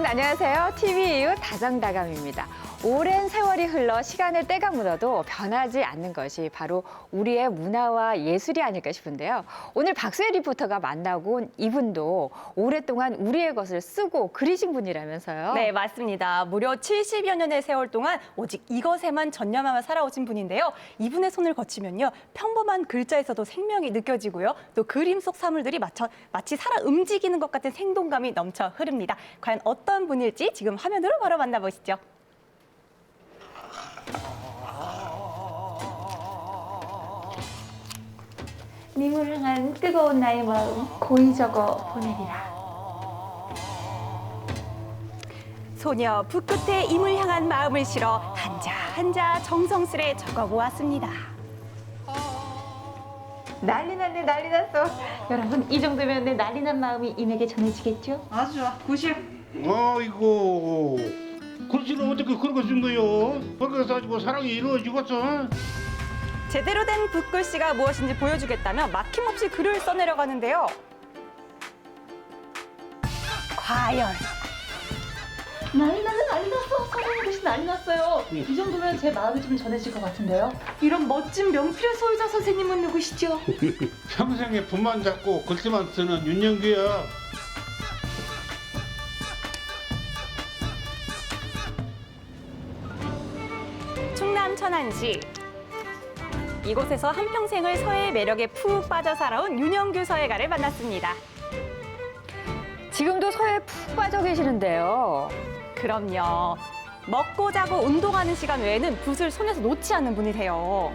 여러분 안녕하세요. TV 이웃 다정다감입니다. 오랜 세월이 흘러 시간의 때가 묻어도 변하지 않는 것이 바로 우리의 문화와 예술이 아닐까 싶은데요. 오늘 박수혜 리포터가 만나고 온 이분도 오랫동안 우리의 것을 쓰고 그리신 분이라면서요. 네, 맞습니다. 무려 70여 년의 세월 동안 오직 이것에만 전념하며 살아오신 분인데요. 이분의 손을 거치면요, 평범한 글자에서도 생명이 느껴지고요. 또 그림 속 사물들이 마치 살아 움직이는 것 같은 생동감이 넘쳐 흐릅니다. 과연 어떤 분일지 지금 화면으로 바로 만나보시죠. 님을 향한 뜨거운 나의 마음 고이 적어 보내리라. 소녀 붓끝에 임을 향한 마음을 실어 한자 한자 정성스레 적어보았습니다. 난리 났네, 난리 났어. 여러분, 이 정도면 내 난리 난 마음이 임에게 전해지겠죠? 아주 좋아. 90. 아이고 글씨를 어떻게 그런 거 쓴 거요? 그렇게 해가지고 사랑이 이루어지겠어? 제대로 된 붓글씨가 무엇인지 보여주겠다며 막힘없이 글을 써내려가는데요. 과연 난리 났네, 난리 났어. 선생님 글씨 난리 났어요. 이 정도면 제 마음이 좀 전해질 것 같은데요? 이런 멋진 명필의 소유자 선생님은 누구시죠? 평생에 붓만 잡고 글씨만 쓰는 윤영규야. 충남 천안시. 이곳에서 한평생을 서예의 매력에 푹 빠져 살아온 윤영규 서예가를 만났습니다. 지금도 서예에 푹 빠져 계시는데요. 그럼요. 먹고 자고 운동하는 시간 외에는 붓을 손에서 놓지 않는 분이세요.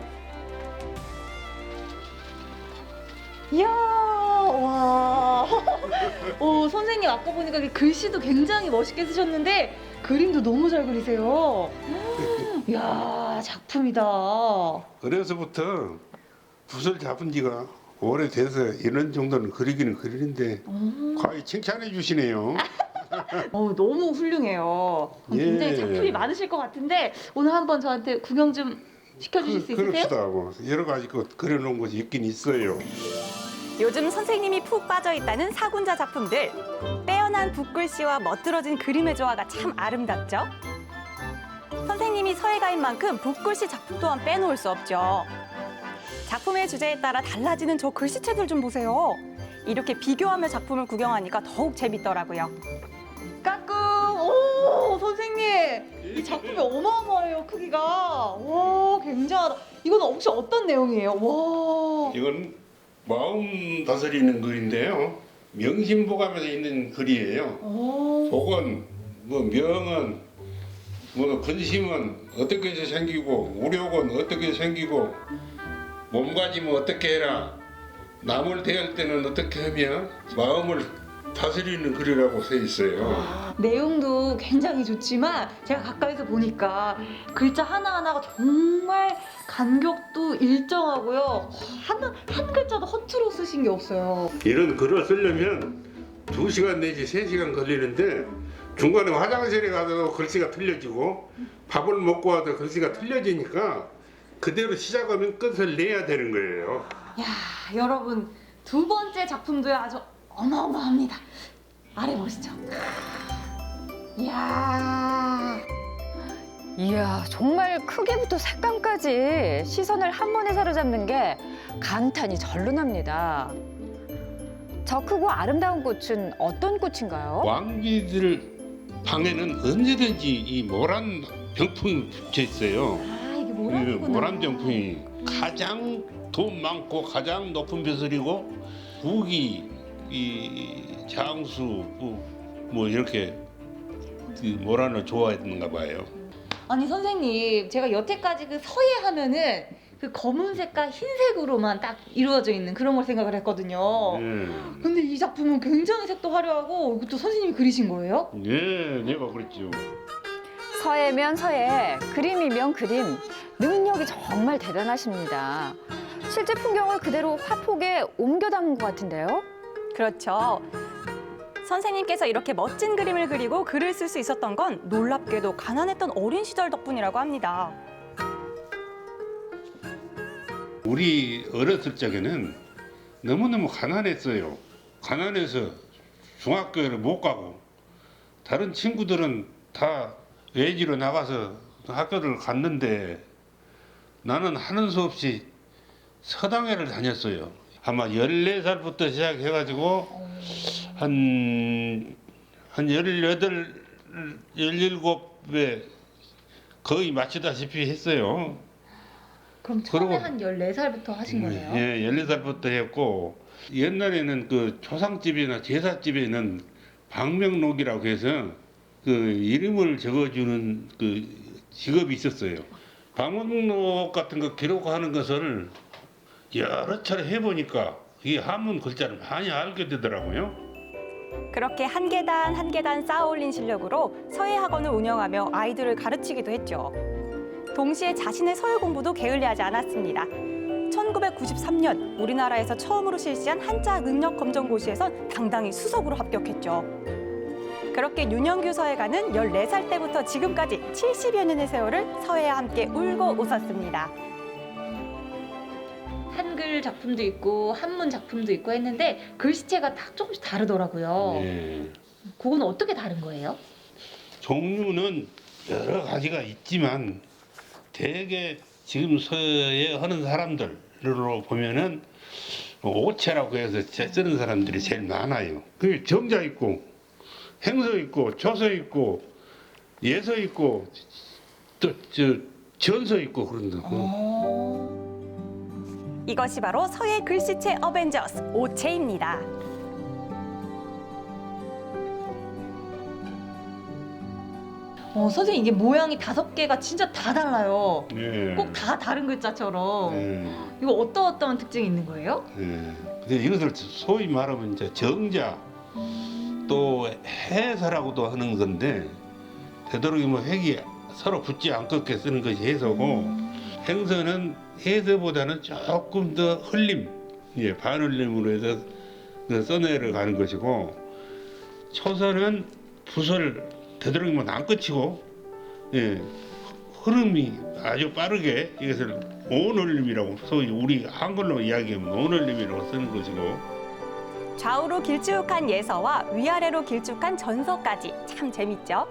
이야, 와. 오, 선생님 아까 보니까 글씨도 굉장히 멋있게 쓰셨는데 그림도 너무 잘 그리세요. 이야, 작품이다. 그래서부터 붓을 잡은 지가 오래돼서 이런 정도는 그리기는 그리는데 과히 칭찬해 주시네요. 너무 훌륭해요. 굉장히 예. 작품이 많으실 것 같은데 오늘 한번 저한테 구경 좀 시켜주실 수 있으세요? 그럽시다. 뭐 여러 가지 그려놓은 것이 있긴 있어요. 요즘 선생님이 푹 빠져 있다는 사군자 작품들. 빼어난 붓글씨와 멋들어진 그림의 조화가 참 아름답죠. 선생님이 서예가인 만큼 붓글씨 작품 또한 빼놓을 수 없죠. 작품의 주제에 따라 달라지는 저 글씨체들 좀 보세요. 이렇게 비교하며 작품을 구경하니까 더욱 재밌더라고요. 까꿍! 오, 선생님! 이 작품이 어마어마해요, 크기가. 와, 굉장하다. 이건 혹시 어떤 내용이에요? 와. 이건 마음 다스리는 글인데요. 명심보감에서 있는 글이에요. 오. 복은 뭐 명은 뭐 근심은 어떻게 해서 생기고 우력은 어떻게 생기고 몸가짐은 어떻게 해라 남을 대할 때는 어떻게 하며 마음을 다스리는 글이라고 써 있어요. 내용도 굉장히 좋지만 제가 가까이서 보니까 글자 하나하나가 정말 간격도 일정하고요. 한 글자도 허투루 쓰신 게 없어요. 이런 글을 쓰려면 2시간 내지 3시간 걸리는데 중간에 화장실에 가도 글씨가 틀려지고 밥을 먹고 와도 글씨가 틀려지니까 그대로 시작하면 끝을 내야 되는 거예요. 야, 여러분 두 번째 작품도요 아주 어마어마합니다. 아래 보시죠. 이야. 이야, 정말 크기부터 색감까지 시선을 한 번에 사로잡는 게 감탄이 절로 납니다. 저 크고 아름다운 꽃은 어떤 꽃인가요? 왕비들 방에는 언제든지 이 모란 병풍이 붙여 있어요. 아, 이게 이 뭐라는구나. 모란 병풍이 가장 돈 많고 가장 높은 벼슬이고 국이 이 장수 뭐 이렇게 그 모란을 좋아했는가 봐요. 아니 선생님, 제가 여태까지 그 서예 하면은 그 검은색과 흰색으로만 딱 이루어져 있는 그런 걸 생각을 했거든요. 근데 이 작품은 굉장히 색도 화려하고 이것도 선생님이 그리신 거예요? 예, 내가 그랬죠. 서예면 서예, 그림이면 그림, 능력이 정말 대단하십니다. 실제 풍경을 그대로 화폭에 옮겨 담은 것 같은데요? 그렇죠. 선생님께서 이렇게 멋진 그림을 그리고 글을 쓸 수 있었던 건 놀랍게도 가난했던 어린 시절 덕분이라고 합니다. 우리 어렸을 적에는 너무너무 가난했어요. 가난해서 중학교를 못 가고 다른 친구들은 다 외지로 나가서 학교를 갔는데 나는 하는 수 없이 서당회를 다녔어요. 아마 14살부터 시작해가지고 한 18, 17에 거의 마치다시피 했어요. 그럼 처음에 그리고- 한 14살부터 하신 거예요? 예, 14살부터 했고 옛날에는 그 조상집이나 제사집에는 방명록이라고 해서 그 이름을 적어주는 그 직업이 있었어요. 방명록 같은 거 기록하는 것을 여러 차례 해보니까 이 한문 글자를 많이 알게 되더라고요. 그렇게 한 계단 한 계단 쌓아 올린 실력으로 서예 학원을 운영하며 아이들을 가르치기도 했죠. 동시에 자신의 서예 공부도 게을리하지 않았습니다. 1993년 우리나라에서 처음으로 실시한 한자 능력 검정 고시에선 당당히 수석으로 합격했죠. 그렇게 윤영규 서예가는 14살 때부터 지금까지 70여 년의 세월을 서예와 함께 울고 웃었습니다. 한글 작품도 있고 한문 작품도 있고 했는데 글씨체가 다 조금씩 다르더라고요. 예. 그건 어떻게 다른 거예요? 종류는 여러 가지가 있지만 대개 지금 서예 하는 사람들로 보면은 오체라고 해서 쓰는 사람들이 제일 많아요. 그 정자 있고 행서 있고 조서 있고 예서 있고 또 전서 있고 그런다. 이것이 바로 서예 글씨체 어벤져스 오체입니다. 선생님 이게 모양이 5개가 진짜 다 달라요. 예. 꼭 다 다른 글자처럼. 예. 이거 어떠한 특징이 있는 거예요? 예. 근데 이것을 소위 말하면 이제 정자 또 해서라고도 하는 건데 되도록이면 뭐 획이 서로 붙지 않게 쓰는 것이 해서고 행서는 해서보다는 조금 더 흘림, 예, 반흘림으로 해서 그 써내려 가는 것이고 초서는 붓을 되도록이면 안 끝이고 예, 흐름이 아주 빠르게 이것을 온흘림이라고 소위 우리 한글로 이야기하면 온흘림이라고 쓰는 것이고 좌우로 길쭉한 예서와 위아래로 길쭉한 전서까지 참 재밌죠?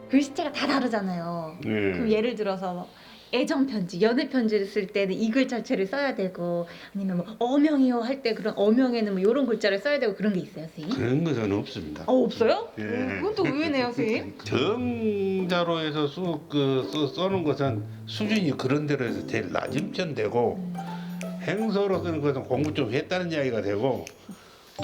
글씨체가 다 다르잖아요. 예. 그럼 예를 들어서 애정 편지, 연애 편지를 쓸 때는 이 글자체를 써야 되고 아니면 뭐 어명이요 할 때 그런 어명에는 뭐 이런 글자를 써야 되고 그런 게 있어요, 선생님? 그런 것은 없습니다. 없어요? 예. 그건 또 의외네요, 선생님. 정자로 해서 써놓은 것은 수준이 그런 대로 해서 제일 낮은 편 되고 행서로 쓰는 것은 공부 좀 했다는 이야기가 되고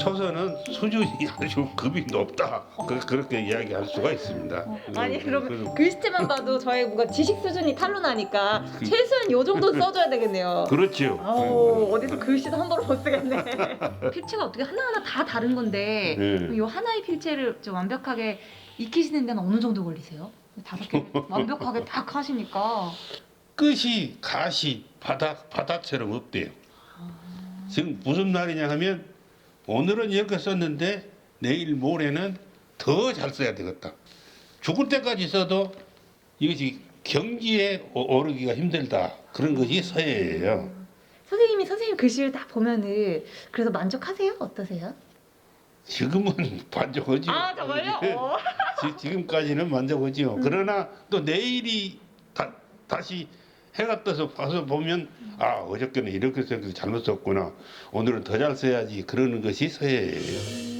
초서는 수준이 아주 급이 높다 그렇게 이야기할 수가 있습니다. 아니 그러면 그래서 글씨체만 봐도 저희 뭔가 지식 수준이 탄로나니까 최소한 요 정도 써줘야 되겠네요. 그렇지요. 아우 어디서 글씨도 함부로 못 쓰겠네. 필체가 어떻게 하나하나 다 다른 건데 네. 이 하나의 필체를 좀 완벽하게 익히시는 데는 어느 정도 걸리세요? 5개 완벽하게 딱 하시니까 끝이 가시 바다처럼 없대요. 지금 무슨 말이냐 하면 오늘은 이렇게 썼는데 내일 모레는 더 잘 써야 되겠다. 죽을 때까지 써도 이것이 경지에 오르기가 힘들다. 그런 것이 서예예요. 선생님이 선생님 글씨를 다 보면은 그래도 만족하세요? 어떠세요? 지금은 만족하지요. 아 정말요? 지금까지는 만족하지요. 그러나 또 내일이 다시 해가 떠서 봐서 보면 아 어저께는 이렇게 써서 잘못 썼구나. 오늘은 더 잘 써야지. 그러는 것이 서예예요.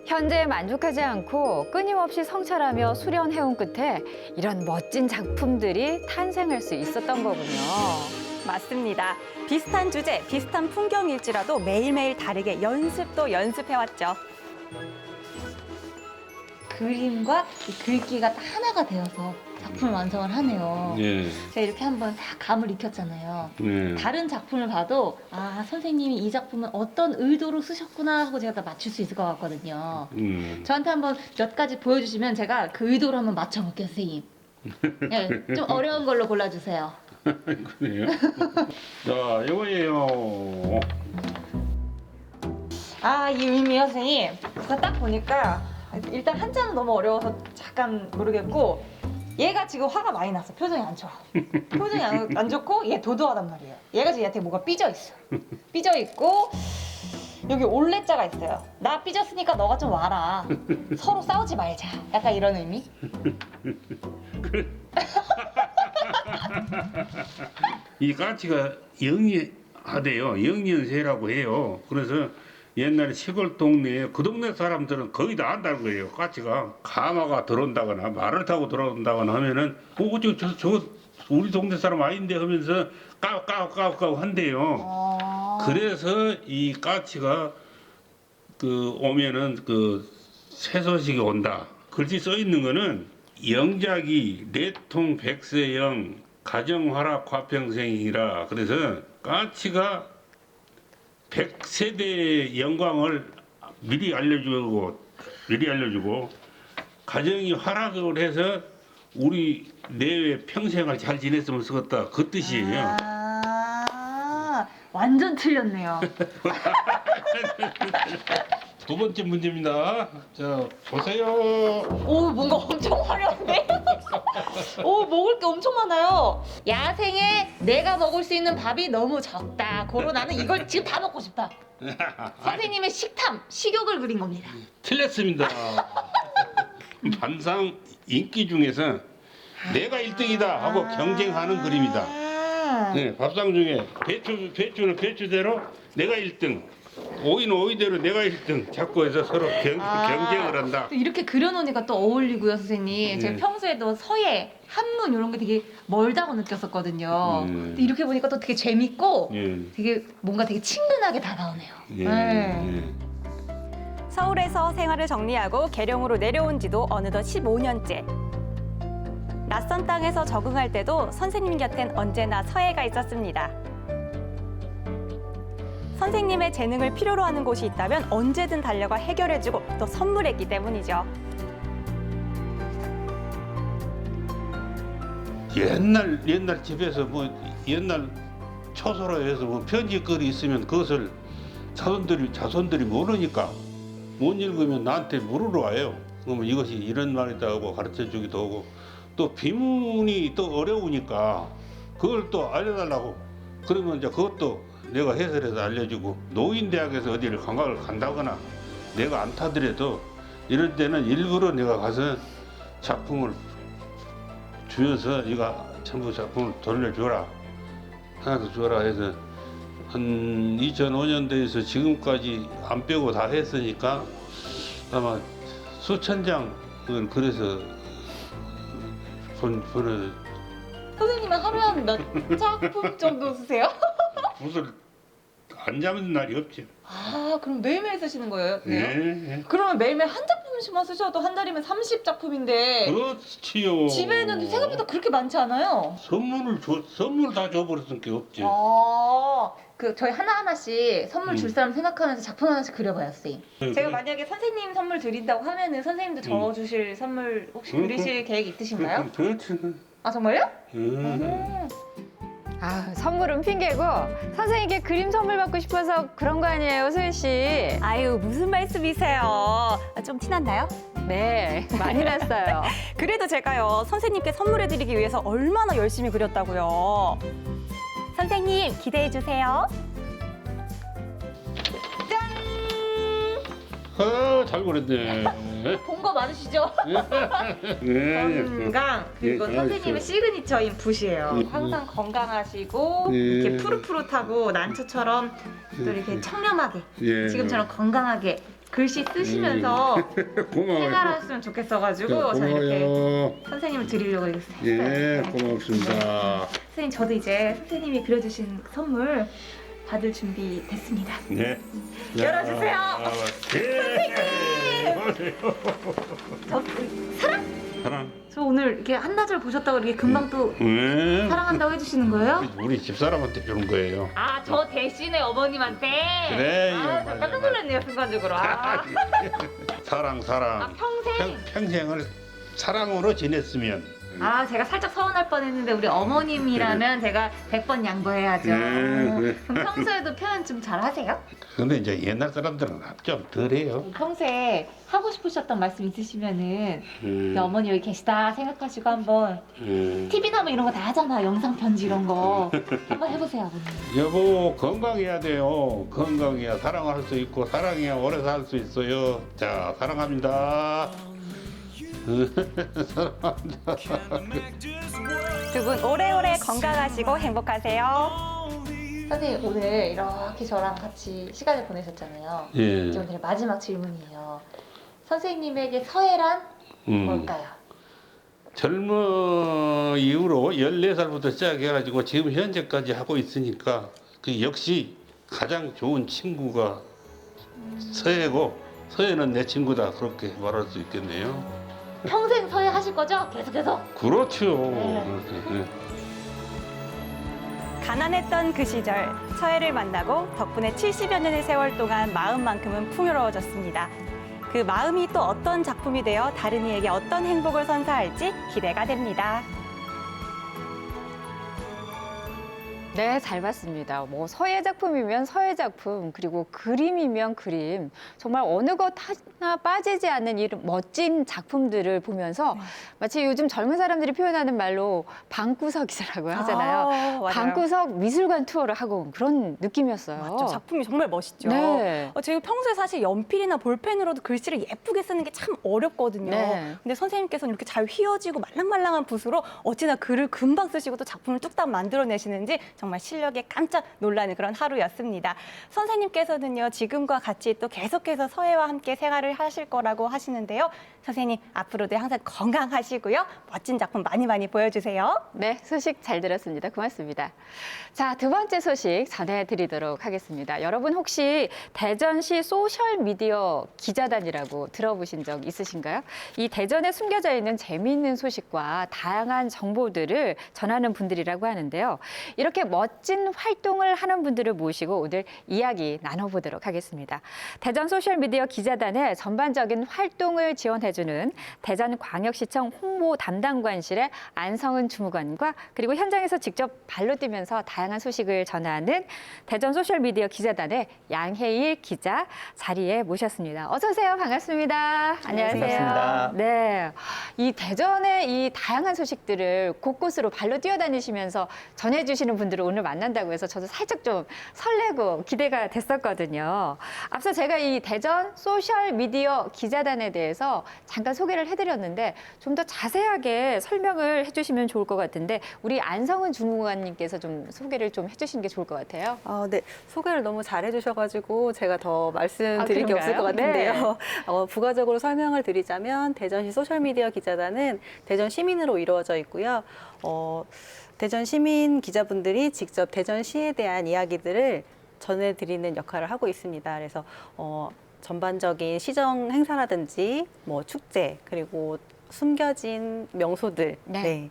현재에 만족하지 않고 끊임없이 성찰하며 수련해온 끝에 이런 멋진 작품들이 탄생할 수 있었던 거군요. 맞습니다. 비슷한 주제, 비슷한 풍경일지라도 매일매일 다르게 연습도 연습해왔죠. 그림과 이 글귀가 다 하나가 되어서 작품을 완성을 하네요. 예. 제가 이렇게 한번 다 감을 익혔잖아요. 예. 다른 작품을 봐도 아 선생님이 이 작품은 어떤 의도로 쓰셨구나 하고 제가 다 맞출 수 있을 것 같거든요. 저한테 한번 몇 가지 보여주시면 제가 그 의도로 한번 맞춰볼게요, 선생님. 네, 좀 어려운 걸로 골라주세요. 그래요. 자, 이거예요. 아, 이 의미요, 선생님. 제가 딱 보니까 일단 한자는 너무 어려워서 잠깐 모르겠고 얘가 지금 화가 많이 났어. 표정이 안 좋아. 표정이 안 좋고 얘 도도하단 말이에요. 얘가 지금 얘한테 뭐가 삐져 있어. 삐져 있고 여기 올레자가 있어요. 나 삐졌으니까 너가 좀 와라. 서로 싸우지 말자. 약간 이런 의미? 이 까치가 영리하대요. 영리연세라고 해요. 그래서 옛날에 시골 동네에 그 동네 사람들은 거의 다 안다는 거예요. 까치가 가마가 들어온다거나 말을 타고 들어온다거나 하면은 저 우리 동네 사람 아닌데 하면서 까까까까 한대요. 그래서 이 까치가 그 오면은 그 새소식이 온다. 글씨 써 있는 거는 영작이 내통 백세영 가정화락 화평생이라. 그래서 까치가 100세대의 영광을 미리 알려주고 가정이 활약을 해서 우리 내외 평생을 잘 지냈으면 쓰겠다 그 뜻이에요. 완전 틀렸네요. 두 번째 문제입니다. 자 보세요. 오, 뭔가 엄청 화려한데? 오, 먹을 게 엄청 많아요. 야생에 내가 먹을 수 있는 밥이 너무 적다. 고로 나는 이걸 지금 다 먹고 싶다. 선생님의 식탐, 식욕을 그린 겁니다. 틀렸습니다. 반상 인기 중에서 내가 1등이다 하고 경쟁하는 그림이다. 네, 밥상 중에 배추는 배추대로 내가 1등, 오이는 오이대로 내가 1등 자꾸 해서 서로 경쟁을 한다. 또 이렇게 그려놓으니까 또 어울리고요, 선생님. 제가 평소에도 서예, 한문 이런 게 되게 멀다고 느꼈었거든요. 근데 이렇게 보니까 또 되게 재밌고 되게 뭔가 되게 친근하게 다가오네요. 네. 서울에서 생활을 정리하고 계룡으로 내려온 지도 어느덧 15년째. 낯선 땅에서 적응할 때도 선생님 곁엔 언제나 서예가 있었습니다. 선생님의 재능을 필요로 하는 곳이 있다면 언제든 달려가 해결해주고 또 선물했기 때문이죠. 옛날 집에서 뭐 옛날 초소라에서 뭐 편지글이 있으면 그것을 자손들이 모르니까 못 읽으면 나한테 물으러 와요. 그러면 이것이 이런 말이다 하고 가르쳐 주기도 하고 또 비문이 또 어려우니까 그걸 또 알려달라고 그러면 이제 그것도 내가 해설해서 알려주고 노인대학에서 어디를 관광을 간다거나 내가 안 타더라도 이럴 때는 일부러 내가 가서 작품을 주면서 이거 전부 작품을 돌려줘라 하나도 줘라 해서 한 2005년도에서 지금까지 안 빼고 다 했으니까 아마 수천 장은 그래서 보내. 선생님은 하루에 한 몇 작품 정도 쓰세요? 무슨 안 잡는 날이 없지. 아, 그럼 매일매일 쓰시는 거예요? 네. 그러면 매일매일 한 작품씩만 쓰셔도 한 달이면 30작품인데 그렇지요. 집에는 생각보다 그렇게 많지 않아요? 선물 다 줘버렸던 게 없지. 그 저희 하나하나씩 선물 줄 사람 생각하면서 작품 하나씩 그려봐요, 선생님. 제가 만약에 선생님 선물 드린다고 하면은 선생님도 적어주실 선물 혹시 그리실 계획 있으신가요? 그렇지. 아, 정말요? 아, 선물은 핑계고 선생님께 그림 선물 받고 싶어서 그런 거 아니에요, 소희 씨? 아유, 무슨 말씀이세요? 좀 티났나요? 네, 많이 났어요. 그래도 제가요, 선생님께 선물해드리기 위해서 얼마나 열심히 그렸다고요. 선생님, 기대해주세요. 잘 그렸네. 본 거 많으시죠? 네. 건강 그리고 예, 선생님의 시그니처인 붓이에요. 예, 항상 건강하시고 예. 이렇게 푸릇푸릇하고 난초처럼 또 이렇게 청렴하게 예. 지금처럼 건강하게 글씨 쓰시면서 고마워요. 생활하셨으면 좋겠어가지고 저 이렇게 고마워요. 선생님을 드리려고 이렇게 했어요. 예, 네. 고맙습니다. 선생님, 저도 이제 선생님이 그려주신 선물 받을 준비 됐습니다. 네. 열어주세요. 저 사랑. 저 오늘 이렇게 한나절 보셨다고 이렇게 금방 또 네. 사랑한다고 해주시는 거예요? 우리 집사람한테 주는 거예요. 아, 저 대신에 어머님한테? 그래, 아, 이거 저 깜짝 놀랐네요, 순간적으로. 아, 사랑. 아 평생? 평생을 사랑으로 지냈으면. 아, 제가 살짝 서운할 뻔했는데 우리 어머님이라면 제가 100번 양보해야죠. 그래. 그럼 평소에도 표현 좀 잘하세요? 근데 이제 옛날 사람들은 좀 덜해요. 평소에 하고 싶으셨던 말씀 있으시면은 어머니 여기 계시다 생각하시고 한번 TV나 뭐 이런 거 다 하잖아. 영상 편지 이런 거 한번 해보세요, 아버님. 여보 건강해야 돼요. 건강해야 사랑할 수 있고 사랑해야 오래 살 수 있어요. 자 사랑합니다. 사랑합니다. 두 분 오래오래 건강하시고 행복하세요. 선생님 오늘 이렇게 저랑 같이 시간을 보내셨잖아요. 예. 이제 오늘의 마지막 질문이에요. 선생님에게 서예란 뭘까요? 젊은 이후로 14살부터 시작해가지고 지금 현재까지 하고 있으니까 그 역시 가장 좋은 친구가 서예고 서예는 내 친구다 그렇게 말할 수 있겠네요. 평생 서예 하실 거죠? 계속해서. 그렇죠. 네. 가난했던 그 시절 서예를 만나고 덕분에 70여 년의 세월 동안 마음만큼은 풍요로워졌습니다. 그 마음이 또 어떤 작품이 되어 다른 이에게 어떤 행복을 선사할지 기대가 됩니다. 네, 잘 봤습니다. 뭐 서예 작품이면 서예 작품, 그리고 그림이면 그림. 정말 어느 것 하나 빠지지 않는 이런 멋진 작품들을 보면서 마치 요즘 젊은 사람들이 표현하는 말로 방구석이라고 하잖아요. 맞아요. 방구석 미술관 투어를 하고 온 그런 느낌이었어요. 맞죠. 작품이 정말 멋있죠. 네. 제가 평소에 사실 연필이나 볼펜으로도 글씨를 예쁘게 쓰는 게 참 어렵거든요. 네. 근데 선생님께서는 이렇게 잘 휘어지고 말랑말랑한 붓으로 어찌나 글을 금방 쓰시고 또 작품을 뚝딱 만들어내시는지 정말 실력에 깜짝 놀라는 그런 하루였습니다. 선생님께서는요, 지금과 같이 또 계속해서 서예와 함께 생활을 하실 거라고 하시는데요. 선생님, 앞으로도 항상 건강하시고요. 멋진 작품 많이 많이 보여주세요. 네, 소식 잘 들었습니다. 고맙습니다. 자, 두 번째 소식 전해드리도록 하겠습니다. 여러분 혹시 대전시 소셜미디어 기자단이라고 들어보신 적 있으신가요? 이 대전에 숨겨져 있는 재미있는 소식과 다양한 정보들을 전하는 분들이라고 하는데요. 이렇게 멋진 활동을 하는 분들을 모시고 오늘 이야기 나눠보도록 하겠습니다. 대전 소셜미디어 기자단의 전반적인 활동을 지원해주는 대전광역시청 홍보 담당관실의 안성은 주무관과 그리고 현장에서 직접 발로 뛰면서 다양한 소식을 전하는 대전 소셜미디어 기자단의 양혜일 기자 자리에 모셨습니다. 어서 오세요. 반갑습니다. 안녕하세요. 반갑습니다. 네, 이 대전의 이 다양한 소식들을 곳곳으로 발로 뛰어다니시면서 전해주시는 분들을 오늘 만난다고 해서 저도 살짝 좀 설레고 기대가 됐었거든요. 앞서 제가 이 대전 소셜미디어 기자단에 대해서 잠깐 소개를 해드렸는데 좀 더 자세하게 설명을 해주시면 좋을 것 같은데 우리 안성은 주무관님께서 좀 소개를 좀 해주시는 게 좋을 것 같아요. 네. 소개를 너무 잘 해주셔가지고 제가 더 말씀드릴 게 없을 것 그런가요? 같은데요. 부가적으로 설명을 드리자면 대전시 소셜미디어 기자단은 대전 시민으로 이루어져 있고요. 대전 시민 기자분들이 직접 대전시에 대한 이야기들을 전해드리는 역할을 하고 있습니다. 그래서 전반적인 시정 행사라든지 뭐 축제 그리고 숨겨진 명소들 네.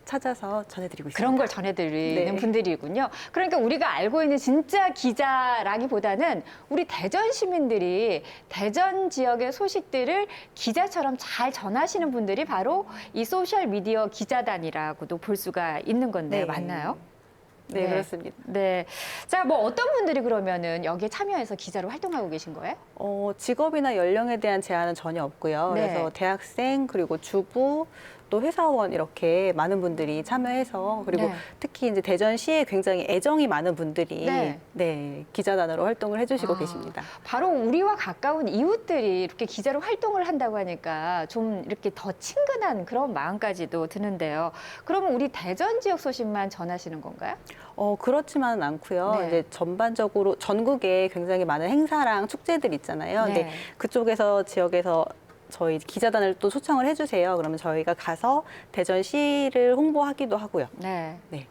찾아서 전해드리고 있습니다. 그런 걸 전해드리는 네. 분들이군요. 그러니까 우리가 알고 있는 진짜 기자라기보다는 우리 대전 시민들이 대전 지역의 소식들을 기자처럼 잘 전하시는 분들이 바로 이 소셜미디어 기자단이라고도 볼 수가 있는 건데 네. 맞나요? 네, 그렇습니다. 네. 자, 뭐 어떤 분들이 그러면은 여기에 참여해서 기자로 활동하고 계신 거예요? 직업이나 연령에 대한 제한은 전혀 없고요. 네. 그래서 대학생 그리고 주부 또 회사원 이렇게 많은 분들이 참여해서 그리고 네. 특히 이제 대전시에 굉장히 애정이 많은 분들이 네. 기자단으로 활동을 해주시고 아. 계십니다. 바로 우리와 가까운 이웃들이 이렇게 기자로 활동을 한다고 하니까 좀 이렇게 더 친근한 그런 마음까지도 드는데요. 그러면 우리 대전 지역 소식만 전하시는 건가요? 그렇지만은 않고요. 네. 이제 전반적으로 전국에 굉장히 많은 행사랑 축제들 있잖아요. 근데 네. 그쪽에서 지역에서 저희 기자단을 또 초청을 해주세요. 그러면 저희가 가서 대전시를 홍보하기도 하고요. 네. 네.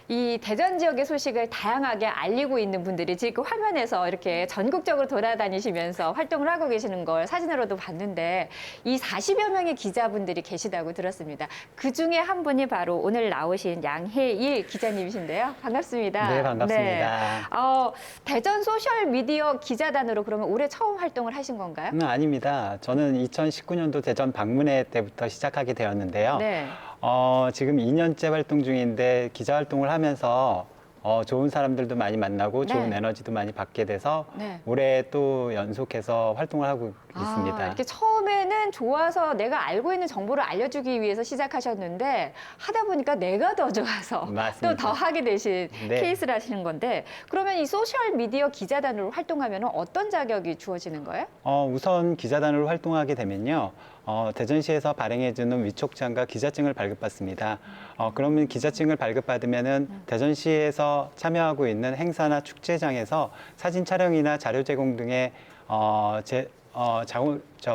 이 대전 지역의 소식을 다양하게 알리고 있는 분들이 지금 화면에서 이렇게 전국적으로 돌아다니시면서 활동을 하고 계시는 걸 사진으로도 봤는데 이 40여 명의 기자분들이 계시다고 들었습니다. 그 중에 한 분이 바로 오늘 나오신 양혜일 기자님이신데요. 반갑습니다. 네, 반갑습니다. 네. 대전 소셜미디어 기자단으로 그러면 올해 처음 활동을 하신 건가요? 아닙니다. 저는 2019년도 대전 방문회 때부터 시작하게 되었는데요. 네. 지금 2년째 활동 중인데 기자 활동을 하면서 좋은 사람들도 많이 만나고 좋은 네. 에너지도 많이 받게 돼서 네. 올해 또 연속해서 활동을 하고 있습니다. 이렇게 처음에는 좋아서 내가 알고 있는 정보를 알려주기 위해서 시작하셨는데 하다 보니까 내가 더 좋아서 맞습니다. 또 더 하게 되신 네. 케이스를 하시는 건데 그러면 이 소셜미디어 기자단으로 활동하면 어떤 자격이 주어지는 거예요? 우선 기자단으로 활동하게 되면요. 대전시에서 발행해주는 위촉장과 기자증을 발급받습니다. 그러면 기자증을 발급받으면은 대전시에서 참여하고 있는 행사나 축제장에서 사진 촬영이나 자료 제공 등의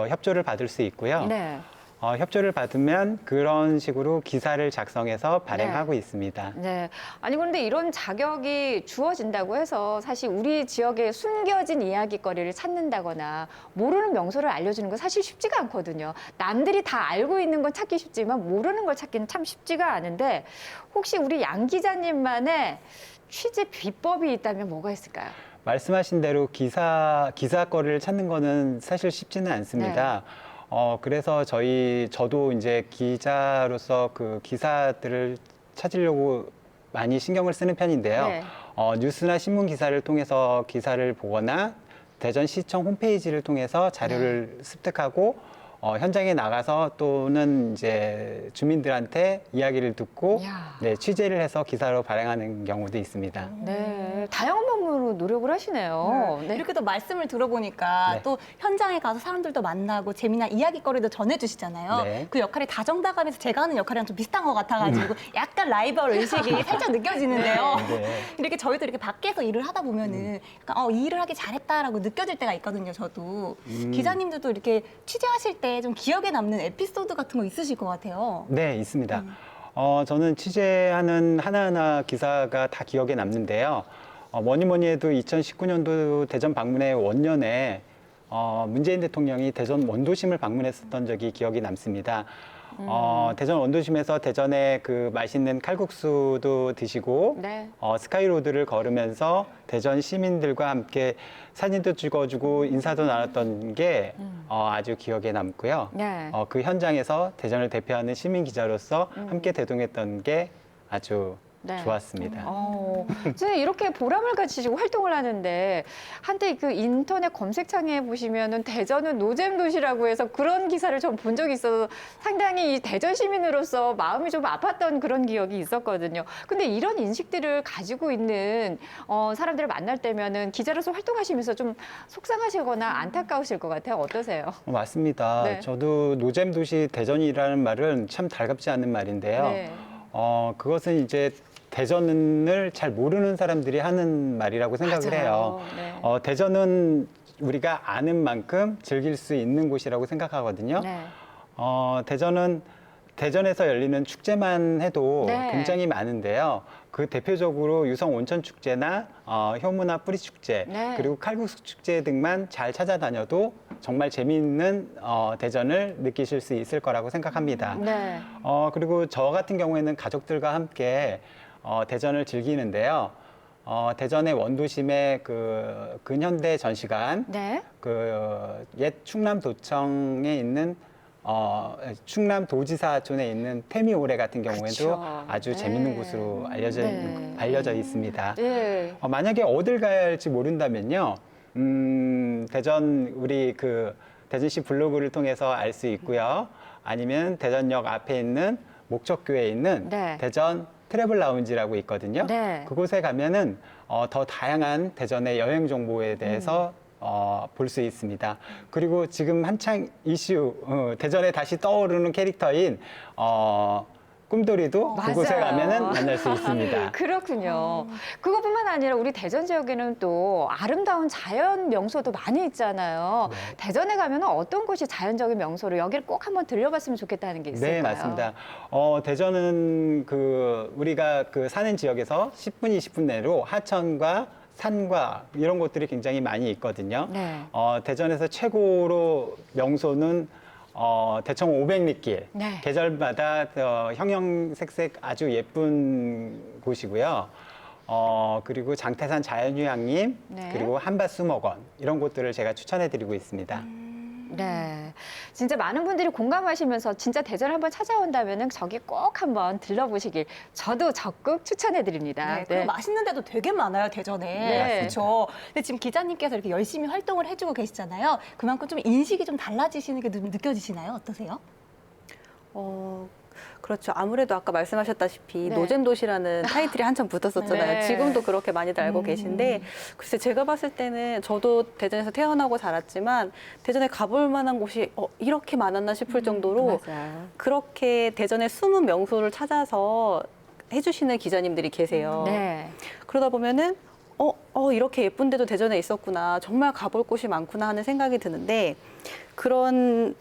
협조를 받을 수 있고요. 네. 협조를 받으면 그런 식으로 기사를 작성해서 발행하고 있습니다. 네. 아니, 그런데 이런 자격이 주어진다고 해서 사실 우리 지역에 숨겨진 이야기거리를 찾는다거나 모르는 명소를 알려주는 건 사실 쉽지가 않거든요. 남들이 다 알고 있는 건 찾기 쉽지만 모르는 걸 찾기는 참 쉽지가 않은데 혹시 우리 양 기자님만의 취재 비법이 있다면 뭐가 있을까요? 말씀하신 대로 기사거리를 찾는 거는 사실 쉽지는 않습니다. 그래서 저도 이제 기자로서 그 기사들을 찾으려고 많이 신경을 쓰는 편인데요. 네. 뉴스나 신문 기사를 통해서 기사를 보거나 대전시청 홈페이지를 통해서 자료를 습득하고 현장에 나가서 또는 이제 주민들한테 이야기를 듣고 이야. 네, 취재를 해서 기사로 발행하는 경우도 있습니다. 네. 다양한 방법으로 노력을 하시네요. 네. 이렇게 또 말씀을 들어보니까 네. 또 현장에 가서 사람들도 만나고 재미난 이야기거리도 전해주시잖아요. 네. 그 역할이 다정다감해서 제가 하는 역할이랑 좀 비슷한 것 같아가지고 약간 라이벌 의식이 살짝 느껴지는데요. 네. 이렇게 저희도 이렇게 밖에서 일을 하다 보면은 약간 이 일을 하기 잘했다라고 느껴질 때가 있거든요. 저도 기자님들도 이렇게 취재하실 때 좀 기억에 남는 에피소드 같은 거 있으실 것 같아요. 네, 있습니다. 저는 취재하는 하나하나 기사가 다 기억에 남는데요. 뭐니 뭐니 해도 2019년도 대전 방문회 원년에 문재인 대통령이 대전 원도심을 방문했었던 적이 기억이 남습니다. 대전 원도심에서 대전에 그 맛있는 칼국수도 드시고 네. 스카이로드를 걸으면서 대전 시민들과 함께 사진도 찍어주고 인사도 나눴던 게 아주 기억에 남고요. 네. 그 현장에서 대전을 대표하는 시민 기자로서 함께 대동했던 게 아주 네. 좋았습니다. 선생님 이렇게 보람을 가지시고 활동을 하는데 한때 그 인터넷 검색창에 보시면은 대전은 노잼 도시라고 해서 그런 기사를 좀 본 적이 있어서 상당히 이 대전 시민으로서 마음이 좀 아팠던 그런 기억이 있었거든요. 근데 이런 인식들을 가지고 있는 사람들을 만날 때면은 기자로서 활동하시면서 좀 속상하시거나 안타까우실 것 같아요. 어떠세요? 맞습니다. 네. 저도 노잼 도시 대전이라는 말은 참 달갑지 않은 말인데요. 네. 그것은 이제 대전을 잘 모르는 사람들이 하는 말이라고 생각을 맞아요. 해요. 네. 대전은 우리가 아는 만큼 즐길 수 있는 곳이라고 생각하거든요. 네. 대전은 대전에서 열리는 축제만 해도 네. 굉장히 많은데요. 그 대표적으로 유성 온천 축제나 효문화 뿌리 축제 네. 그리고 칼국수 축제 등만 잘 찾아다녀도 정말 재미있는 대전을 느끼실 수 있을 거라고 생각합니다. 네. 그리고 저 같은 경우에는 가족들과 함께 대전을 즐기는데요. 대전의 원도심의 그 근현대 전시관, 네. 그 옛 충남도청에 있는 충남도지사촌에 있는 태미오래 같은 경우에도 그쵸. 아주 네. 재밌는 곳으로 네. 알려져 있습니다. 네. 만약에 어딜 가야 할지 모른다면요, 대전 우리 그 대전시 블로그를 통해서 알 수 있고요. 아니면 대전역 앞에 있는 목적교에 있는 네. 대전 트래블 라운지라고 있거든요. 네. 그곳에 가면은 더 다양한 대전의 여행 정보에 대해서 볼 수 있습니다. 그리고 지금 한창 이슈, 대전에 다시 떠오르는 캐릭터인 꿈돌이도 그곳에 맞아요. 가면은 만날 수 있습니다. 그렇군요. 그것뿐만 아니라 우리 대전 지역에는 또 아름다운 자연 명소도 많이 있잖아요. 네. 대전에 가면 어떤 곳이 자연적인 명소로 여기를 꼭 한번 들려봤으면 좋겠다는 게 있을까요? 네, 맞습니다. 대전은 우리가 사는 지역에서 10분, 20분 내로 하천과 산과 이런 곳들이 굉장히 많이 있거든요. 네. 대전에서 최고로 명소는 대청 500리길. 네. 계절마다 형형색색 아주 예쁜 곳이고요. 그리고 장태산 자연휴양림, 네. 그리고 한밭수목원 이런 곳들을 제가 추천해드리고 있습니다. 네. 진짜 많은 분들이 공감하시면서 진짜 대전 한번 찾아온다면 저기 꼭 한번 들러보시길 저도 적극 추천해드립니다. 네, 그리고 맛있는 데도 되게 많아요, 대전에. 네. 그렇죠. 근데 지금 기자님께서 이렇게 열심히 활동을 해주고 계시잖아요. 그만큼 좀 인식이 좀 달라지시는 게 느껴지시나요? 어떠세요? 그렇죠. 아무래도 아까 말씀하셨다시피 네. 노잼도시라는 타이틀이 한참 붙었었잖아요. 네. 지금도 그렇게 많이들 알고 계신데 글쎄 제가 봤을 때는 저도 대전에서 태어나고 자랐지만 대전에 가볼 만한 곳이 이렇게 많았나 싶을 정도로 맞아요. 그렇게 대전의 숨은 명소를 찾아서 해주시는 기자님들이 계세요. 네. 그러다 보면은 이렇게 예쁜 데도 대전에 있었구나. 정말 가볼 곳이 많구나 하는 생각이 드는데 그런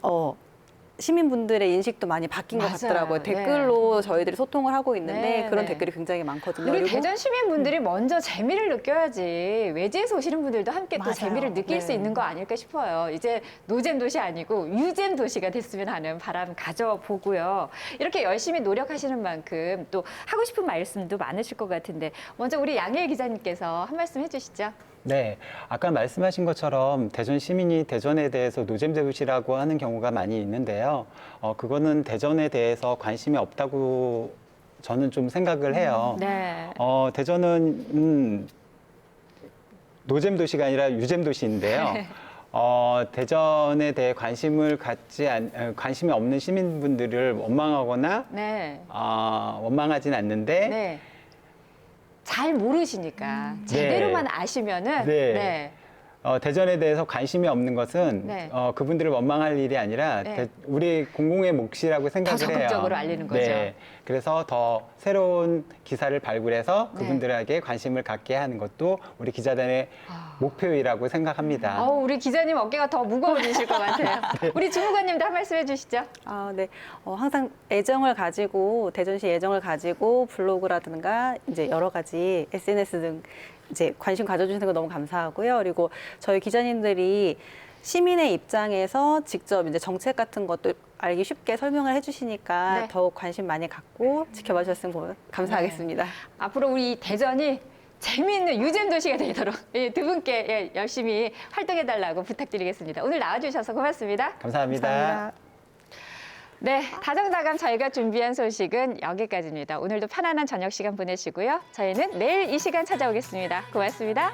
시민분들의 인식도 많이 바뀐 것 맞아요. 같더라고요. 네. 댓글로 저희들이 소통을 하고 있는데 네, 그런 네. 댓글이 굉장히 많거든요. 우리 그리고 대전 시민분들이 먼저 재미를 느껴야지 외지에서 오시는 분들도 함께 또 맞아요. 재미를 느낄 네. 수 있는 거 아닐까 싶어요. 이제 노잼 도시 아니고 유잼 도시가 됐으면 하는 바람 가져보고요. 이렇게 열심히 노력하시는 만큼 또 하고 싶은 말씀도 많으실 것 같은데 먼저 우리 양혜일 기자님께서 한 말씀 해주시죠. 네, 아까 말씀하신 것처럼 대전 시민이 대전에 대해서 노잼도시라고 하는 경우가 많이 있는데요. 그거는 대전에 대해서 관심이 없다고 저는 좀 생각을 해요. 네. 대전은 노잼도시가 아니라 유잼도시인데요. 대전에 대해 관심이 없는 시민분들을 원망하거나 네. 원망하진 않는데 네. 잘 모르시니까 제대로만 아시면은 네. 네. 대전에 대해서 관심이 없는 것은 네. 그분들을 원망할 일이 아니라 네. 우리 공공의 몫이라고 생각을 해요. 적극적으로 알리는 거죠. 네. 그래서 더 새로운 기사를 발굴해서 그분들에게 관심을 갖게 하는 것도 우리 기자단의 목표이라고 생각합니다. 우리 기자님 어깨가 더 무거워지실 것 같아요. 우리 주무관님도 한 말씀 해주시죠. 네. 항상 애정을 가지고 대전시 애정을 가지고 블로그라든가 이제 여러 가지 SNS 등 이제 관심 가져주시는 거 너무 감사하고요. 그리고 저희 기자님들이 시민의 입장에서 직접 이제 정책 같은 것도 알기 쉽게 설명을 해주시니까 네. 더욱 관심 많이 갖고 지켜봐 주셨으면 감사하겠습니다. 앞으로 우리 대전이 재미있는 유잼 도시가 되도록 두 분께 열심히 활동해달라고 부탁드리겠습니다. 오늘 나와주셔서 고맙습니다. 감사합니다. 네, 다정다감 저희가 준비한 소식은 여기까지입니다. 오늘도 편안한 저녁 시간 보내시고요. 저희는 내일 이 시간 찾아오겠습니다. 고맙습니다.